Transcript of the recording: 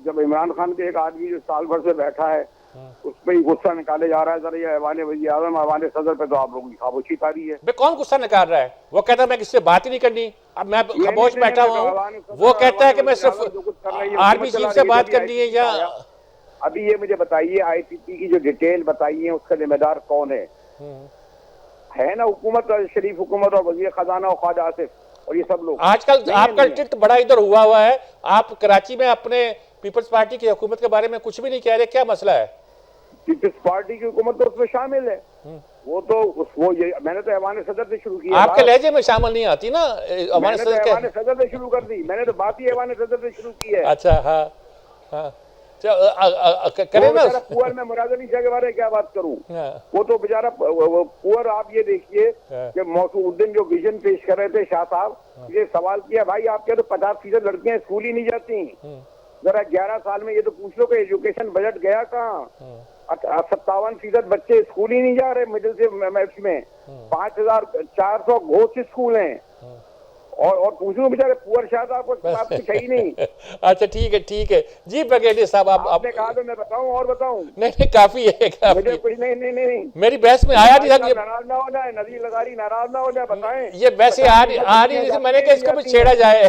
जब इमरान खान के एक आदमी जो साल भर से बैठा है उस पर ही गुस्सा निकाले जा रहा है। सर ये ऐवान वज़ीर आज़म ऐवान सदर पे तो आप लोगों की खामोशी तारी है। बे कौन गुस्सा निकाल रहा है? वो कहता है मैं किससे बात ही नहीं करनी, अब मैं खामोश बैठा हुआ हूँ। वो कहता है कि मैं सिर्फ आर्मी चीफ से बात करनी है या अभी ये मुझे बताइए आईपीपी की जो डिटेल बताई है उसका जिम्मेदार कौन है ना? हुकूमत, शरीफ हुकूमत और वजीर खजाना और ख्वाजा आसिफ और ये सब लोग। आजकल आपका टिट बड़ा इधर हुआ है। आप कराची में अपने पीपल्स पार्टी की हुकूमत के बारे में कुछ भी नहीं कह रहे, क्या मसला है? पीपल्स पार्टी की हुकूमत तो उसमें शामिल है। वो तो ये मैंने तो ऐवान सदर से शुरू किया। आपके लहजे में शामिल नहीं आती ना ऐवान सदर से शुरू कर दी मैंने, तो बात ही ऐवान सदर से शुरू की है। अच्छा, हाँ हाँ करें ना। पुअर में मुराद अली शाह के बारे में क्या बात करूं? वो तो बेचारा पुअर, आप ये देखिए कि मौसूद्दीन जो विजन पेश कर रहे थे शाह साहब, ये सवाल किया भाई आपके तो 50% लड़कियां स्कूल ही नहीं जाती। जरा 11 साल में ये तो पूछ लो कि एजुकेशन बजट गया कहाँ? 57% बच्चे स्कूल ही नहीं जा रहे मिडिल से मैथ्स में। 5400 घोष स्कूल हैं और पूछूं बेचारे पुअर शाह साहब को बात कुछ है ही नहीं। अच्छा ठीक है जी ब्रिगेडियर साहब, आपने कहा तो मैं बताऊं और बताऊं? नहीं काफी है, काफी। मुझे कुछ नहीं मेरी बहस में आया नहीं था। नाराज ना हो जाए, नज़ीर लगारी नाराज ना हो जाए, बताएं। ये वैसे आ नहीं, मैंने कहा इसको भी छेड़ा जाए।